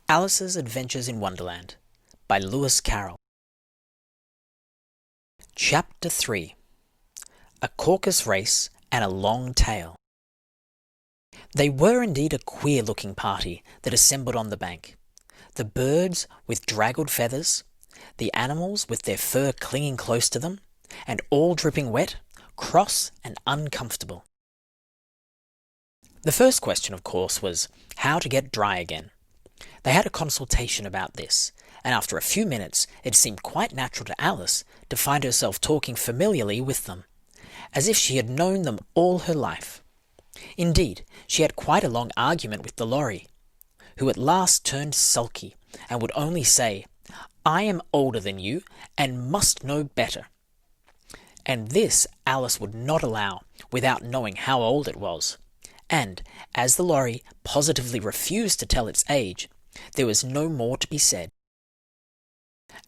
Alice's Adventures in Wonderland by Lewis Carroll. Chapter 3. A Caucus-Race and a Long Tail. They were indeed a queer-looking party that assembled on the bank. The birds with draggled feathers, the animals with their fur clinging close to them, and all dripping wet, cross and uncomfortable. The first question, of course, was how to get dry again. They had a consultation about this, and after a few minutes it seemed quite natural to Alice to find herself talking familiarly with them, as if she had known them all her life. Indeed, she had quite a long argument with the lorry, who at last turned sulky and would only say, "I am older than you and must know better." And this Alice would not allow without knowing how old it was. And, as the lorry positively refused to tell its age, there was no more to be said.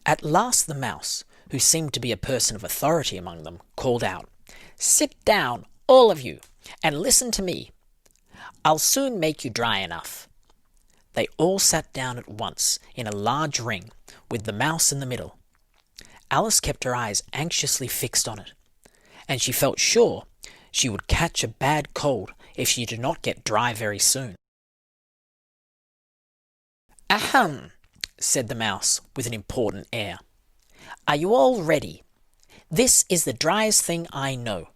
At last the mouse, who seemed to be a person of authority among them, called out, "Sit down, all of you, and listen to me. I'll soon make you dry enough." They all sat down at once in a large ring, with the mouse in the middle. Alice kept her eyes anxiously fixed on it, and she felt sure she would catch a bad cold if she did not get dry very soon. "Ahem," said the mouse with an important air. "Are you all ready? This is the driest thing I know.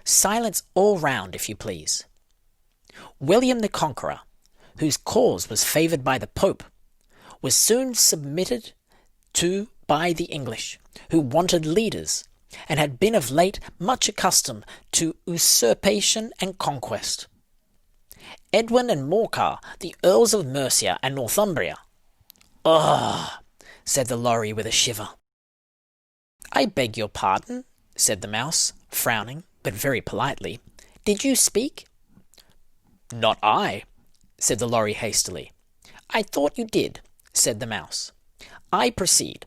Silence all round, if you please. William the Conqueror, whose cause was favoured by the Pope, was soon submitted to by the English, who wanted leaders, and had been of late much accustomed to usurpation and conquest. Edwin and Morcar, the Earls of Mercia and Northumbria." "Ugh," said the lorry with a shiver. "I beg your pardon," said the mouse, frowning, but very politely. "Did you speak?" "Not I," said the lorry hastily. "I thought you did," said the mouse. "I proceed.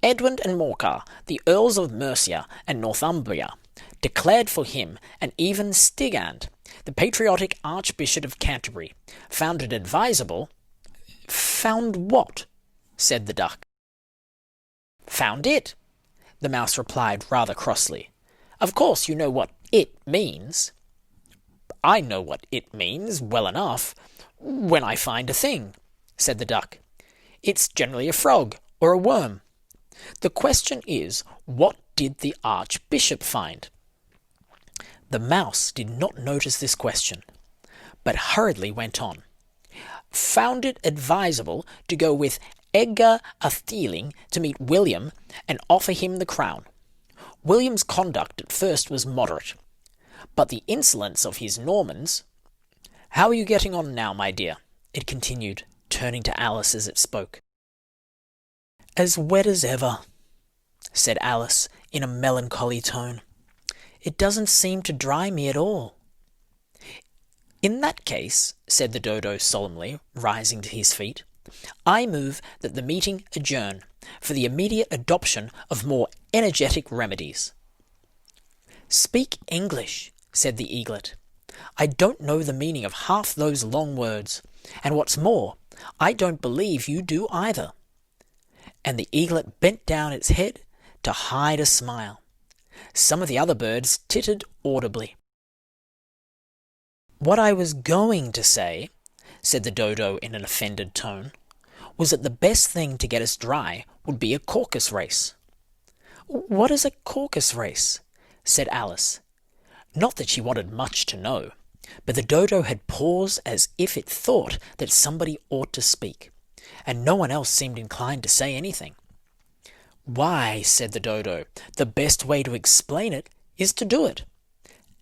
Edwin and Morcar, the Earls of Mercia and Northumbria, declared for him, and even Stigand, the patriotic Archbishop of Canterbury, found it advisable—" "Found what?" said the duck. "Found it," the mouse replied rather crossly. "Of course you know what it means." "I know what it means well enough, when I find a thing," said the duck. "It's generally a frog or a worm. The question is, what did the Archbishop find?" The mouse did not notice this question, but hurriedly went on. "Found it advisable to go with Edgar Atheling to meet William and offer him the crown. William's conduct at first was moderate, but the insolence of his Normans— How are you getting on now, my dear?" it continued, turning to Alice as it spoke. "As wet as ever," said Alice in a melancholy tone. "It doesn't seem to dry me at all." "In that case," said the dodo solemnly, rising to his feet, "I move that the meeting adjourn for the immediate adoption of more energetic remedies." "Speak English," said the eaglet. "I don't know the meaning of half those long words, and what's more, I don't believe you do either." And the eaglet bent down its head to hide a smile. Some of the other birds tittered audibly. "What I was going to say," said the dodo in an offended tone, "was that the best thing to get us dry would be a caucus-race." "What is a caucus-race?" said Alice. Not that she wanted much to know, but the dodo had paused as if it thought that somebody ought to speak, and no one else seemed inclined to say anything. "Why," said the dodo, "the best way to explain it is to do it.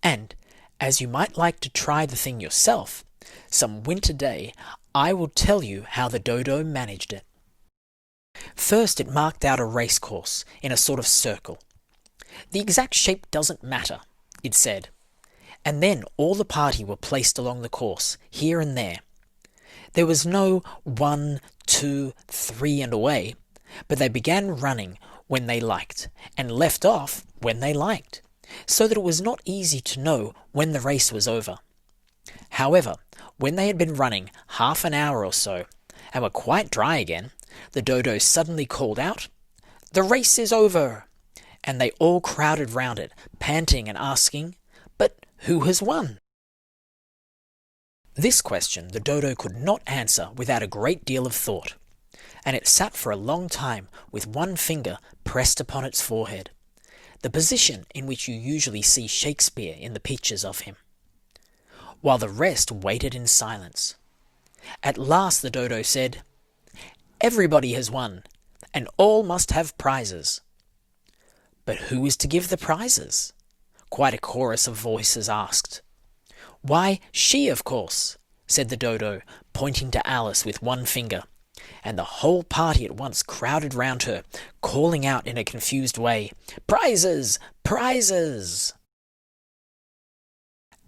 And, as you might like to try the thing yourself, some winter day I will tell you how the dodo managed it." First it marked out a race course in a sort of circle. "The exact shape doesn't matter," it said, and then all the party were placed along the course, here and there. There was no 1, 2, 3 and away, but they began running when they liked, and left off when they liked, so that it was not easy to know when the race was over. However, when they had been running half an hour or so, and were quite dry again, the dodo suddenly called out, "The race is over!" And they all crowded round it, panting and asking, "But who has won?" This question the dodo could not answer without a great deal of thought, and it sat for a long time with one finger pressed upon its forehead, the position in which you usually see Shakespeare in the pictures of him, while the rest waited in silence. At last the dodo said, "Everybody has won, and all must have prizes." "But who is to give the prizes?" quite a chorus of voices asked. "Why, she, of course," said the dodo, pointing to Alice with one finger, and the whole party at once crowded round her, calling out in a confused way, "Prizes! Prizes!"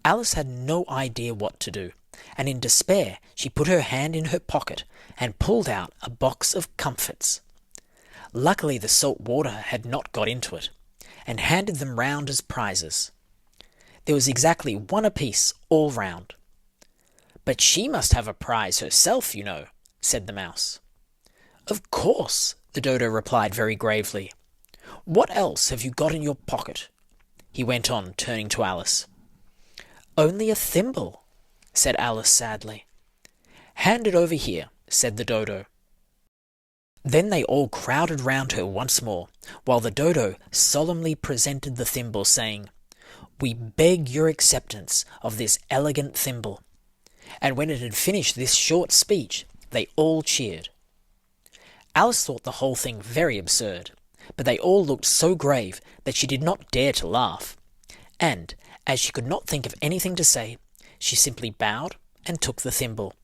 Alice had no idea what to do, and in despair she put her hand in her pocket and pulled out a box of comfits. Luckily the salt water had not got into it, and handed them round as prizes. There was exactly one apiece all round. "But she must have a prize herself, you know," said the mouse. "Of course," the dodo replied very gravely. "What else have you got in your pocket?" he went on, turning to Alice. "Only a thimble," said Alice sadly. "Hand it over here," said the dodo. Then they all crowded round her once more, while the dodo solemnly presented the thimble, saying, "We beg your acceptance of this elegant thimble." And when it had finished this short speech, they all cheered. Alice thought the whole thing very absurd, but they all looked so grave that she did not dare to laugh, and, as she could not think of anything to say, she simply bowed and took the thimble,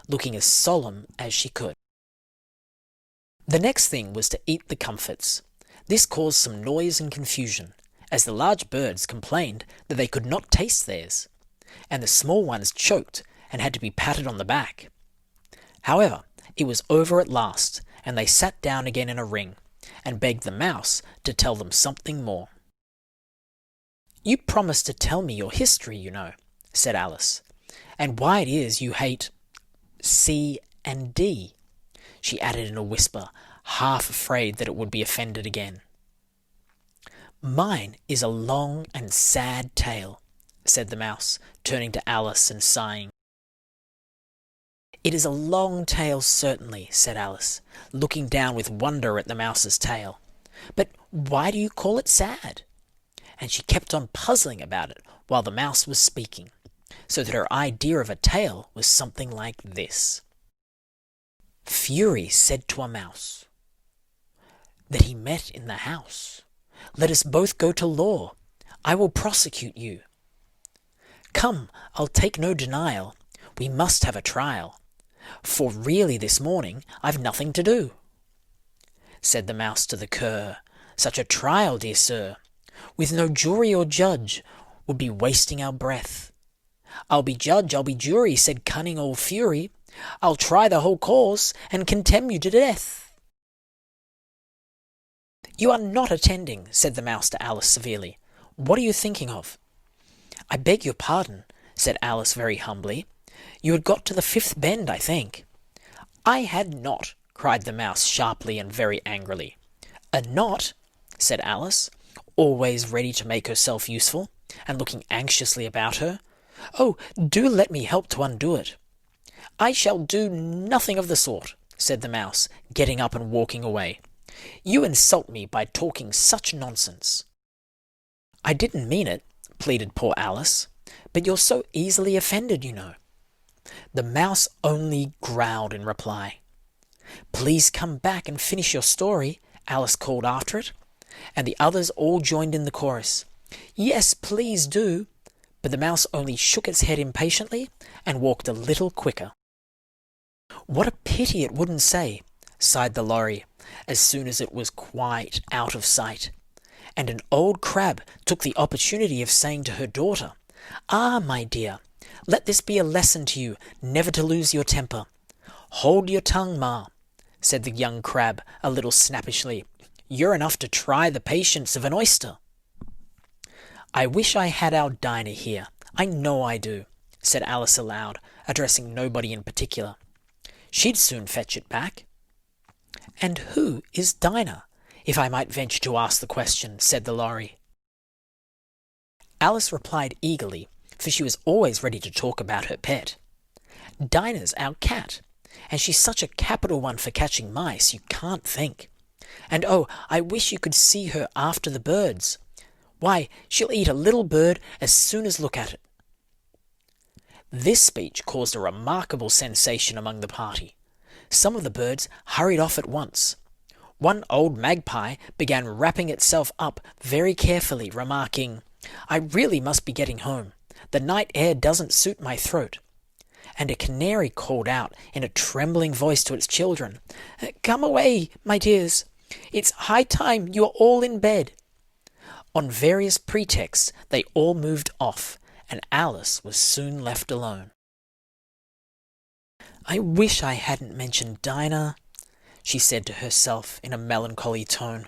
looking as solemn as she could. The next thing was to eat the comfits. This caused some noise and confusion, as the large birds complained that they could not taste theirs, and the small ones choked and had to be patted on the back. However, it was over at last, and they sat down again in a ring, and begged the mouse to tell them something more. "You promised to tell me your history, you know," said Alice, "and why it is you hate C and D," she added in a whisper, half afraid that it would be offended again. "Mine is a long and sad tale," said the mouse, turning to Alice and sighing. "It is a long tale, certainly," said Alice, looking down with wonder at the mouse's tail. "But why do you call it sad?" And she kept on puzzling about it while the mouse was speaking, so that her idea of a tale was something like this. Fury said to a mouse that he met in the house, "Let us both go to law. I will prosecute you." "Come, I'll take no denial. We must have a trial, for really this morning I've nothing to do." Said the mouse to the cur, "Such a trial, dear sir, with no jury or judge, would be wasting our breath." "I'll be judge, I'll be jury," said cunning old Fury. "I'll try the whole cause and condemn you to death." "You are not attending," said the mouse to Alice severely. "What are you thinking of?" "I beg your pardon," said Alice very humbly. "You had got to the fifth bend, I think." "I had not," cried the mouse sharply and very angrily. "A knot?" said Alice, always ready to make herself useful, and looking anxiously about her. "Oh, do let me help to undo it." "I shall do nothing of the sort," said the mouse, getting up and walking away. "You insult me by talking such nonsense." "I didn't mean it," pleaded poor Alice, "but you're so easily offended, you know." The mouse only growled in reply. "Please come back and finish your story," Alice called after it, and the others all joined in the chorus. "Yes, please do," but the mouse only shook its head impatiently and walked a little quicker. "What a pity it wouldn't say," sighed the lorry, as soon as it was quite out of sight, and an old crab took the opportunity of saying to her daughter, "Ah, my dear, let this be a lesson to you never to lose your temper." "Hold your tongue, ma," said the young crab a little snappishly. "You're enough to try the patience of an oyster." "I wish I had our Dinah here, I know I do," said Alice aloud, addressing nobody in particular. She'd soon fetch it back. And who is Dinah, if I might venture to ask the question, said the lorry. Alice replied eagerly, for she was always ready to talk about her pet. Dinah's our cat, and she's such a capital one for catching mice you can't think. And oh, I wish you could see her after the birds. Why, she'll eat a little bird as soon as look at it. This speech caused a remarkable sensation among the party. Some of the birds hurried off at once. One old magpie began wrapping itself up very carefully, remarking, "I really must be getting home. The night air doesn't suit my throat." And a canary called out in a trembling voice to its children, "Come away, my dears. It's high time you are all in bed." On various pretexts, they all moved off, and Alice was soon left alone. "I wish I hadn't mentioned Dinah," she said to herself in a melancholy tone.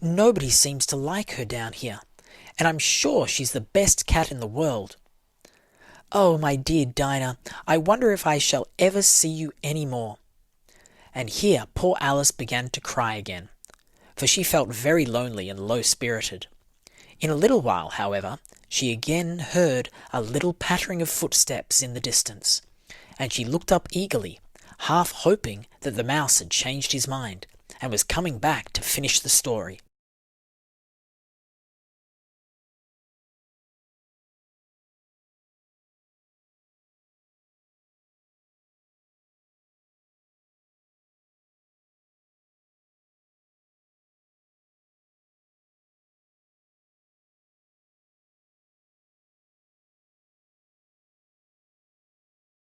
"Nobody seems to like her down here, and I'm sure she's the best cat in the world. Oh, my dear Dinah, I wonder if I shall ever see you any more." And here poor Alice began to cry again, for she felt very lonely and low-spirited. In a little while, however, she again heard a little pattering of footsteps in the distance, and she looked up eagerly, half hoping that the mouse had changed his mind and was coming back to finish the story.